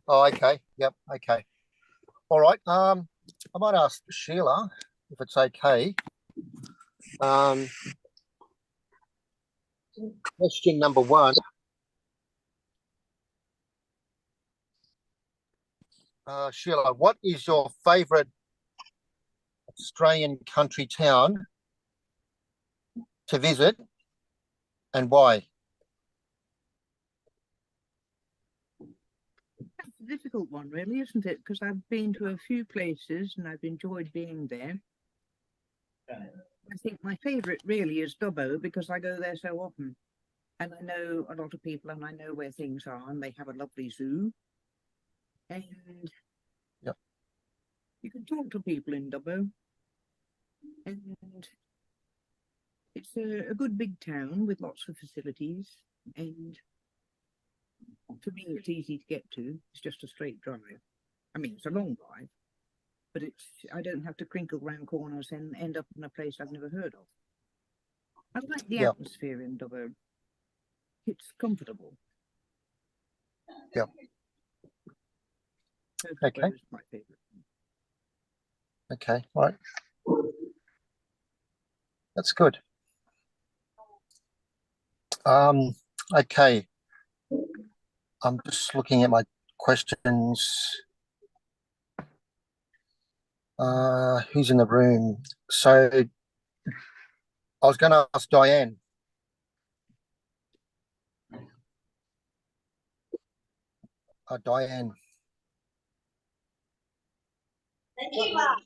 Oh, okay. Yep. Okay. All right. I might ask Sheila if it's okay. Um, Question number one. Sheila, what is your favourite Australian country town to visit and why? That's a difficult one, really, isn't it? Because I've been to a few places and I've enjoyed being there. I think my favourite really is Dubbo because I go there so often. And I know a lot of people and I know where things are and they have a lovely zoo. And Yep. you can talk to people in Dubbo. And it's a good big town with lots of facilities. And for me, it's easy to get to. It's just a straight drive. I mean, it's a long drive, but I don't have to crinkle round corners and end up in a place I've never heard of. I like the atmosphere in Dubbo. It's comfortable. Yep. So Okay. Dubbo is my favourite. Okay. All right. That's good. Okay. I'm just looking at my questions. Who's in the room? So I was going to ask Diane. Diane. Thank you, Mark.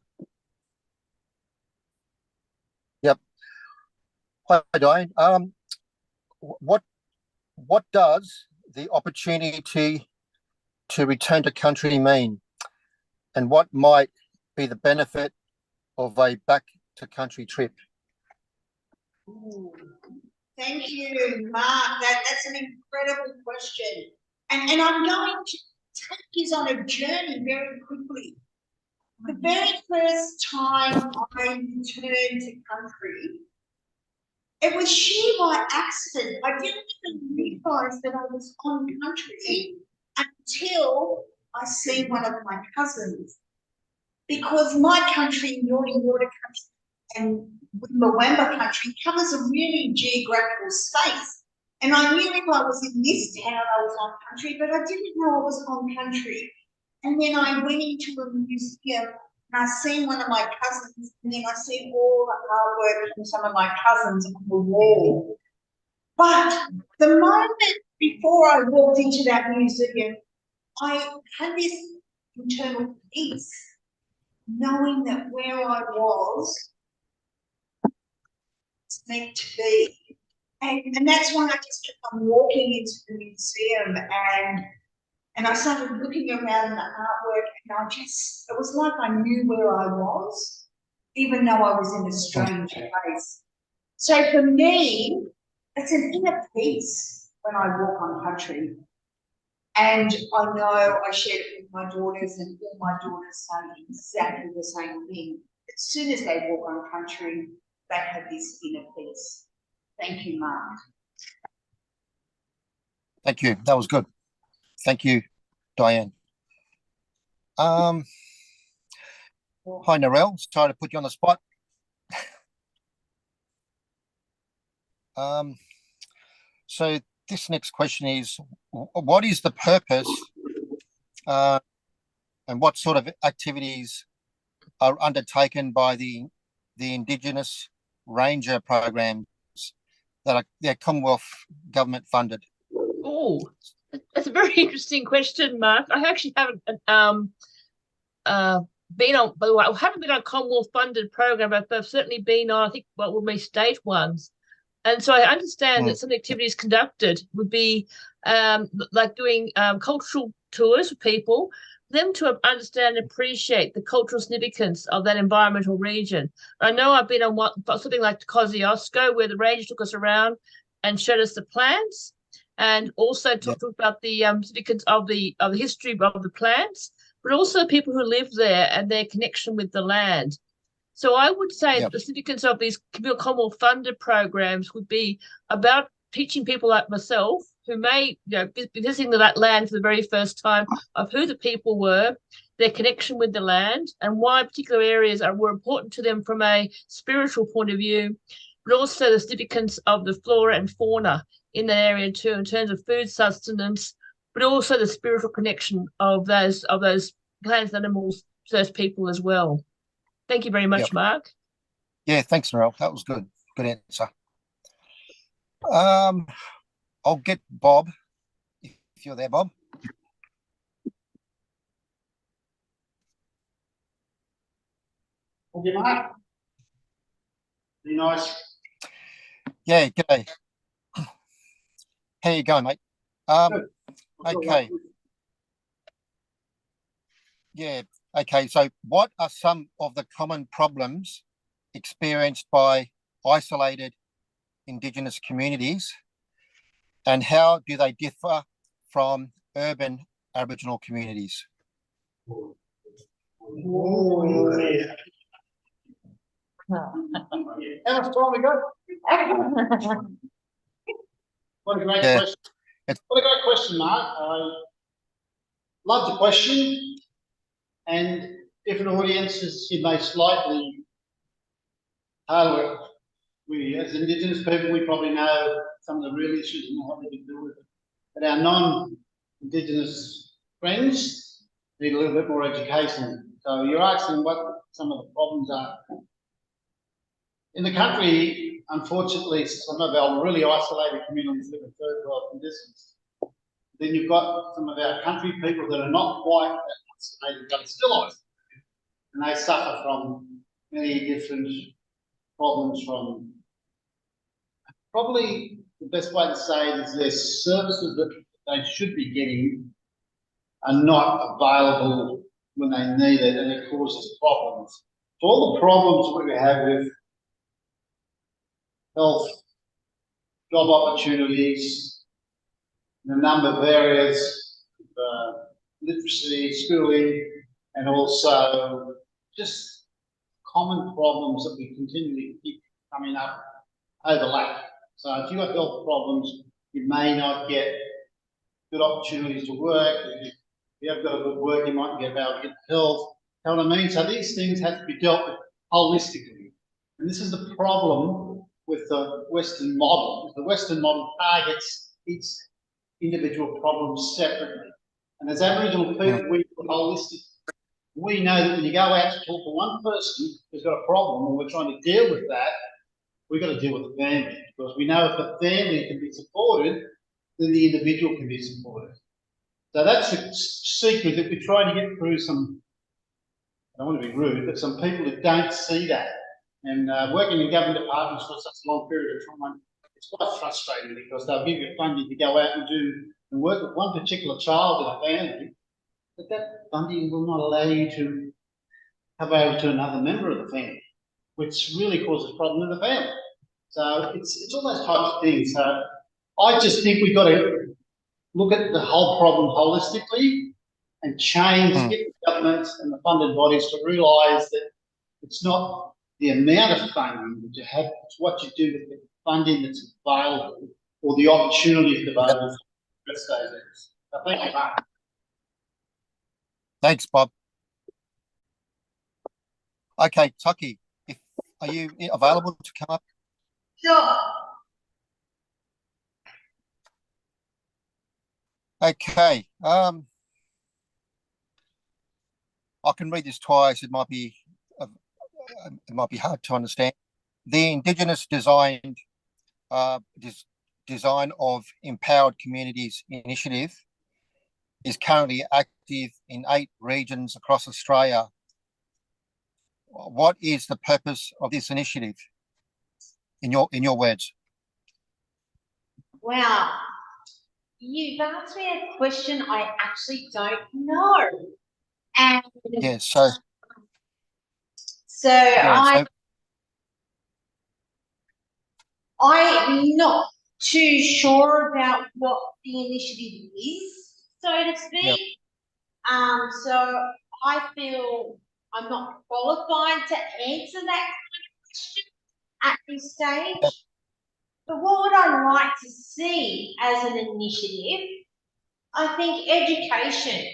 Yep. Hi, Diane. What does the opportunity to return to country mean, and what might be the benefit of a back to country trip? Ooh, thank you, Mark. That's an incredible question. And I'm going to take you on a journey very quickly. The very first time I returned to country, it was sheer by accident. I didn't even realise that I was on country until I see one of my cousins. Because my country, Yorta country, and Mwamba country covers a really geographical space. And I knew if I was in this town, I was on country, but I didn't know I was on country. And then I went into a museum and I seen one of my cousins, and then I see all the artwork from some of my cousins on the wall. But the moment before I walked into that museum, I had this internal peace, knowing that where I was meant to be. And that's when I just kept on walking into the museum and I started looking around the artwork and it was like I knew where I was, even though I was in a strange place. So for me, it's an inner peace when I walk on country. And I know I shared it with my daughters and all my daughters say exactly the same thing. As soon as they walk on country, they have this inner peace. Thank you, Mark. Thank you. That was good. Thank you, Diane. Hi, Narelle. Sorry to put you on the spot. So this next question is, what is the purpose and what sort of activities are undertaken by the Indigenous Ranger programs that are Commonwealth government funded? Oh, that's a very interesting question, Mark. I actually haven't been on, by the way, I haven't been on a Commonwealth funded program, but I've certainly been on, I think, what will be state ones. And so I understand that some activities conducted would be like doing cultural tours for people, them to understand and appreciate the cultural significance of that environmental region. I know I've been on something like the Kosciuszko, where the rangers took us around and showed us the plants, and also talked about the significance of the history of the plants, but also people who live there and their connection with the land. So I would say the significance of these Commonwealth funded programs would be about teaching people like myself who may be visiting that land for the very first time of who the people were, their connection with the land, and why particular areas were important to them from a spiritual point of view, but also the significance of the flora and fauna in that area too, in terms of food sustenance, but also the spiritual connection of those plants, animals, those people as well. Thank you very much, Yep. Mark. Yeah, thanks, Narelle. That was good. Good answer. I'll get Bob, if you're there, Bob. Okay, Mark. Be nice. Yeah, g'day. How you going, mate? Good. Okay. Yeah, okay. So what are some of the common problems experienced by isolated Indigenous communities, and how do they differ from urban Aboriginal communities? Oh, yeah. How much time we got? What a great Yeah. question. What a great question, Mark. I love the question, and different audiences, you may slightly tailor it. We, as Indigenous people, we probably know some of the real issues and what we can do with it. But our non-Indigenous friends need a little bit more education. So you're asking what some of the problems are. In the country, unfortunately, some of our really isolated communities live in third world conditions. Then you've got some of our country people that are not quite that isolated, but still isolated. And they suffer from many different problems from, probably the best way to say it is their services that they should be getting are not available when they need it, and it causes problems. So all the problems that we have with health, job opportunities, the number of areas, literacy, schooling, and also just common problems that we continually keep coming up overlap. So if you've got health problems, you may not get good opportunities to work. If you have got a good work, you might get able to get health. You know what I mean? So these things have to be dealt with holistically. And this is the problem with the Western model. The Western model targets each individual problem separately. And as Aboriginal people, we are holistic. We know that when you go out to talk to one person who's got a problem and we're trying to deal with that, we've got to deal with the family, because we know if the family can be supported, then the individual can be supported. So that's the secret that we're trying to get through some, I don't want to be rude, but some people that don't see that. And working in government departments for such a long period of time, it's quite frustrating, because they'll give you funding to go out and work with one particular child in a family, but that funding will not allow you to come over to another member of the family, which really causes problems in the family. So it's all those types of things. So I just think we've got to look at the whole problem holistically and change, get the governments and the funded bodies to realise that it's not the amount of funding that you have, it's what you do with the funding that's available or the opportunities available for those areas. So thank you, Mark. Thanks, Bob. Okay, Tucky, are you available to come up? Sure. Okay. I can read this twice. It might be hard to understand. The Indigenous design of Empowered Communities initiative is currently active in 8 regions across Australia. What is the purpose of this initiative, in your words? Wow, you've asked me a question I actually don't know, and Yeah. So I'm not too sure about what the initiative is, so to speak. Yep. So I feel I'm not qualified to answer that kind of question at this stage. Yep. But what would I like to see as an initiative? I think education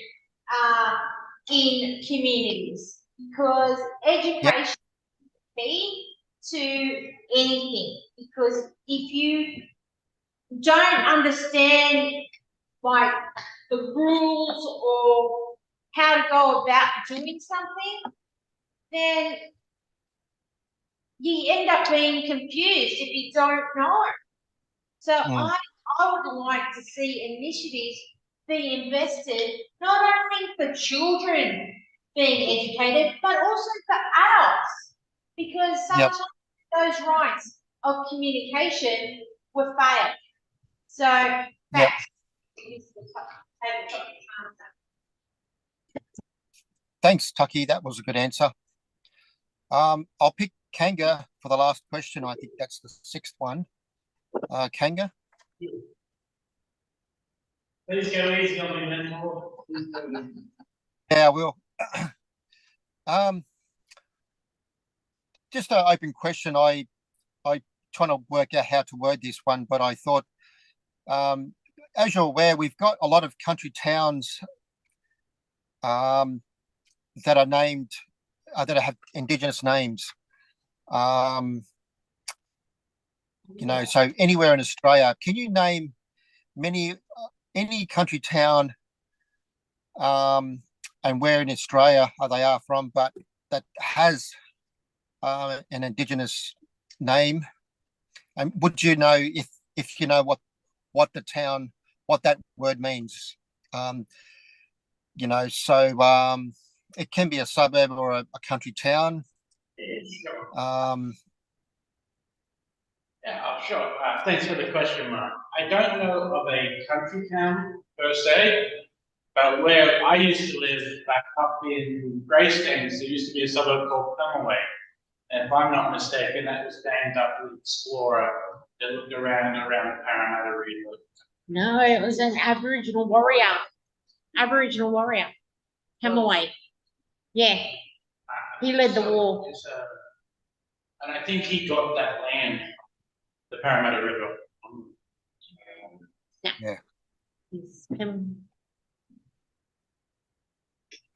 in communities, because education is key to anything. Because if you don't understand like the rules or how to go about doing something, then you end up being confused if you don't know. So I would like to see initiatives be invested not only for children being educated, but also for adults, because sometimes those rights of communication were failed. So that's is the tabletop answer. Thanks, Tucky. That was a good answer. I'll pick Kanga for the last question. I think that's the 6th one. Kanga. Please go easy on me, mentor. Yeah, I will. Just an open question. I trying to work out how to word this one, but I thought, as you're aware, we've got a lot of country towns that are named that have Indigenous names. You know, so anywhere in Australia, can you name any country town and where in Australia they are from, but that has an Indigenous name? And would you know if you know what that word means? You know, so it can be a suburb or a country town. Yeah, sure. Thanks for the question, Mark. I don't know of a country town per se, but where I used to live back up in Greystanes, there used to be a suburb called Pemaway. And if I'm not mistaken, that was named after the explorer that looked around the Parramatta region. No, it was an Aboriginal warrior. Pemaway. Yeah, he led the war. And I think he got that land, the Parramatta River. Yeah.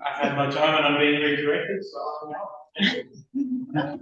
I've had my time and I'm being redirected, so I'm out.